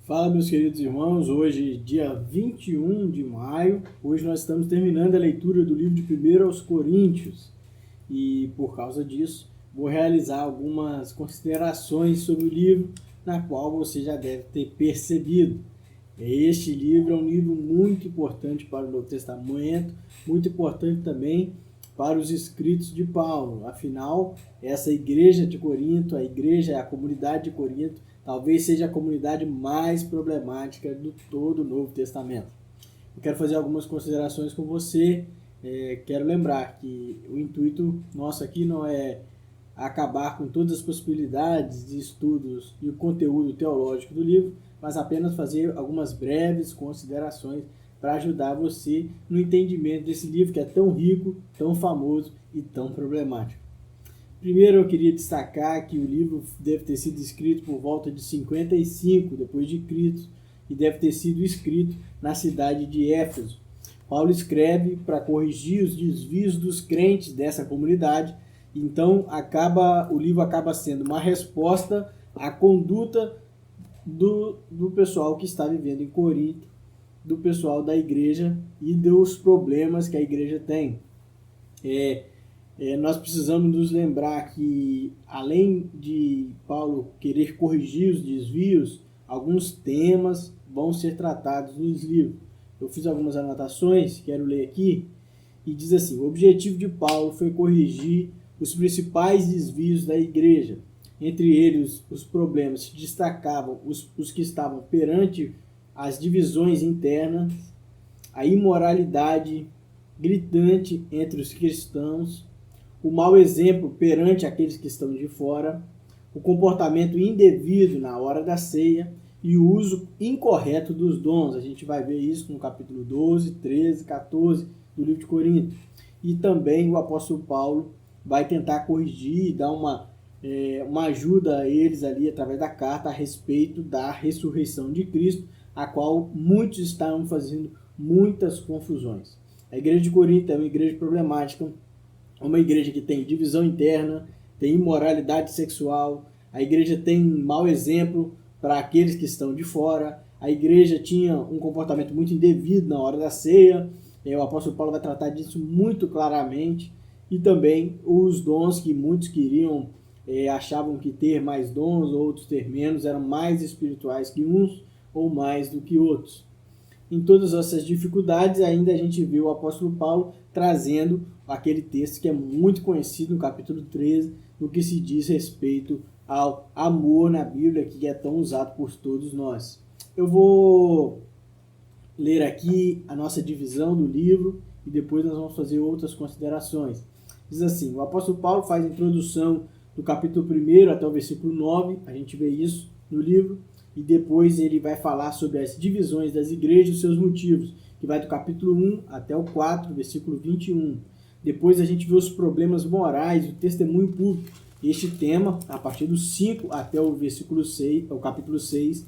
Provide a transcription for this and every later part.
Fala, meus queridos irmãos, hoje dia 21 de maio, hoje nós estamos terminando a leitura do livro de 1 aos Coríntios e por causa disso vou realizar algumas considerações sobre o livro, na qual você já deve ter percebido. Este livro é um livro muito importante para o Novo Testamento, muito importante também para os escritos de Paulo. Afinal, essa igreja de Corinto, a comunidade de Corinto, talvez seja a comunidade mais problemática de todo o Novo Testamento. Eu quero fazer algumas considerações com você. Quero lembrar que o intuito nosso aqui não é acabar com todas as possibilidades de estudos e o conteúdo teológico do livro, mas apenas fazer algumas breves considerações para ajudar você no entendimento desse livro que é tão rico, tão famoso e tão problemático. Primeiro eu queria destacar que o livro deve ter sido escrito por volta de 55 depois de Cristo e deve ter sido escrito na cidade de Éfeso. Paulo escreve para corrigir os desvios dos crentes dessa comunidade, então o livro acaba sendo uma resposta à conduta do pessoal que está vivendo em Corinto, do pessoal da igreja e dos problemas que a igreja tem. Nós precisamos nos lembrar que, além de Paulo querer corrigir os desvios, alguns temas vão ser tratados nos livros. Eu fiz algumas anotações, quero ler aqui, e diz assim: o objetivo de Paulo foi corrigir os principais desvios da igreja. Entre eles, os problemas se destacavam os que estavam perante as divisões internas, a imoralidade gritante entre os cristãos, o mau exemplo perante aqueles que estão de fora, o comportamento indevido na hora da ceia e o uso incorreto dos dons. A gente vai ver isso no capítulo 12, 13, 14 do livro de Coríntios. E também o apóstolo Paulo vai tentar corrigir e dar uma ajuda a eles ali através da carta a respeito da ressurreição de Cristo, a qual muitos estavam fazendo muitas confusões. A igreja de Corinto é uma igreja problemática, uma igreja que tem divisão interna, tem imoralidade sexual, a igreja tem mau exemplo para aqueles que estão de fora, a igreja tinha um comportamento muito indevido na hora da ceia, o apóstolo Paulo vai tratar disso muito claramente, e também os dons que muitos queriam, achavam que ter mais dons, outros ter menos, eram mais espirituais que uns ou mais do que outros. Em todas essas dificuldades, ainda a gente vê o apóstolo Paulo trazendo aquele texto que é muito conhecido no capítulo 13, no que se diz respeito ao amor na Bíblia, que é tão usado por todos nós. Eu vou ler aqui a nossa divisão do livro e depois nós vamos fazer outras considerações. Diz assim: o apóstolo Paulo faz a introdução do capítulo 1 até o versículo 9, a gente vê isso no livro, e depois ele vai falar sobre as divisões das igrejas e os seus motivos, que vai do capítulo 1 até o 4, versículo 21. Depois a gente vê os problemas morais, o testemunho público. Este tema, a partir do 5 até o versículo 6, o capítulo 6,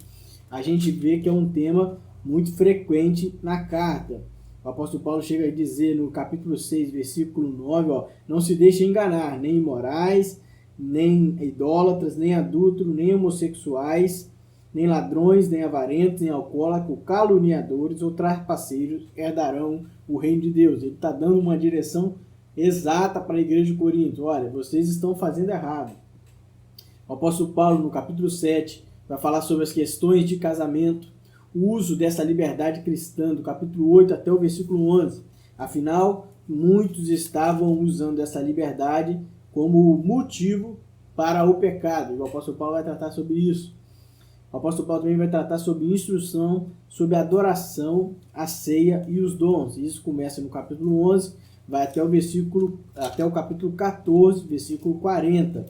a gente vê que é um tema muito frequente na carta. O apóstolo Paulo chega a dizer no capítulo 6, versículo 9, não se deixe enganar, nem imorais, nem idólatras, nem adúlteros, nem homossexuais, nem ladrões, nem avarentos, nem alcoólatras, caluniadores ou trapaceiros herdarão o reino de Deus. Ele está dando uma direção exata para a igreja de Corinto. Olha, vocês estão fazendo errado. O apóstolo Paulo, no capítulo 7, vai falar sobre as questões de casamento, o uso dessa liberdade cristã, do capítulo 8 até o versículo 11. Afinal, muitos estavam usando essa liberdade como motivo para o pecado. O apóstolo Paulo vai tratar sobre isso. O apóstolo Paulo também vai tratar sobre instrução, sobre adoração, a ceia e os dons. Isso começa no capítulo 11, vai até o capítulo 14, versículo 40.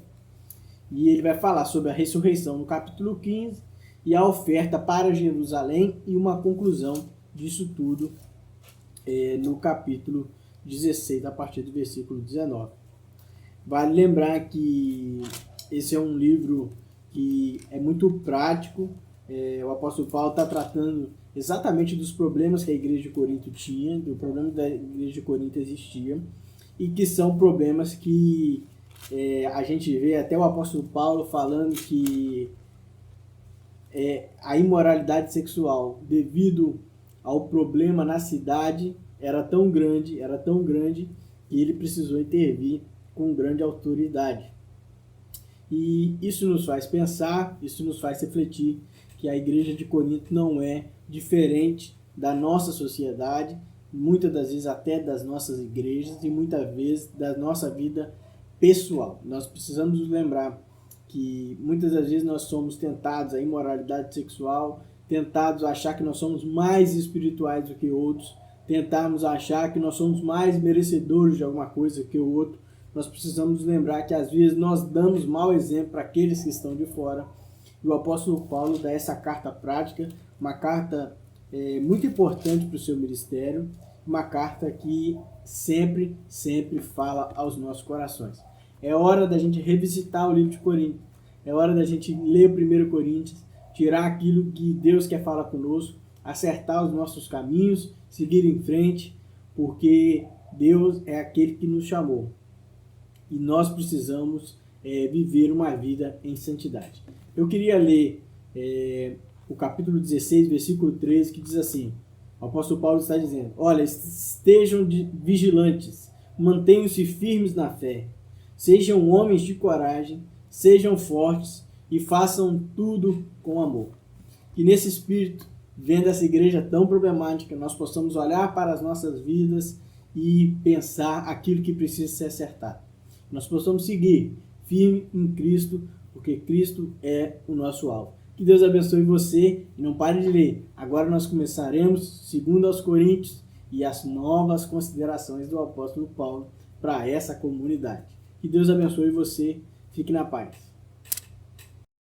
E ele vai falar sobre a ressurreição no capítulo 15 e a oferta para Jerusalém e uma conclusão disso tudo no capítulo 16, a partir do versículo 19. Vale lembrar que esse é um livro que é muito prático. O apóstolo Paulo está tratando exatamente dos problemas que a igreja de Corinto tinha, do problema da igreja de Corinto existia, e que são problemas que a gente vê até o apóstolo Paulo falando que a imoralidade sexual devido ao problema na cidade era tão grande, que ele precisou intervir com grande autoridade. E isso nos faz pensar, isso nos faz refletir que a igreja de Corinto não é diferente da nossa sociedade, muitas das vezes até das nossas igrejas e muitas vezes da nossa vida pessoal. Nós precisamos nos lembrar que muitas das vezes nós somos tentados à imoralidade sexual, tentados a achar que nós somos mais espirituais do que outros, tentarmos achar que nós somos mais merecedores de alguma coisa que o outro. Nós precisamos lembrar que às vezes nós damos mau exemplo para aqueles que estão de fora. E o apóstolo Paulo dá essa carta prática, uma carta muito importante para o seu ministério, uma carta que sempre fala aos nossos corações. É hora da gente revisitar o livro de Coríntios, é hora da gente ler o 1 Coríntios, tirar aquilo que Deus quer falar conosco, acertar os nossos caminhos, seguir em frente, porque Deus é aquele que nos chamou. E nós precisamos viver uma vida em santidade. Eu queria ler o capítulo 16, versículo 13, que diz assim, o apóstolo Paulo está dizendo, olha, estejam vigilantes, mantenham-se firmes na fé, sejam homens de coragem, sejam fortes e façam tudo com amor. Que nesse espírito, vendo essa igreja tão problemática, nós possamos olhar para as nossas vidas e pensar aquilo que precisa ser acertado. Nós possamos seguir firme em Cristo, porque Cristo é o nosso alvo. Que Deus abençoe você e não pare de ler. Agora nós começaremos 2 aos Coríntios e as novas considerações do apóstolo Paulo para essa comunidade. Que Deus abençoe você. Fique na paz.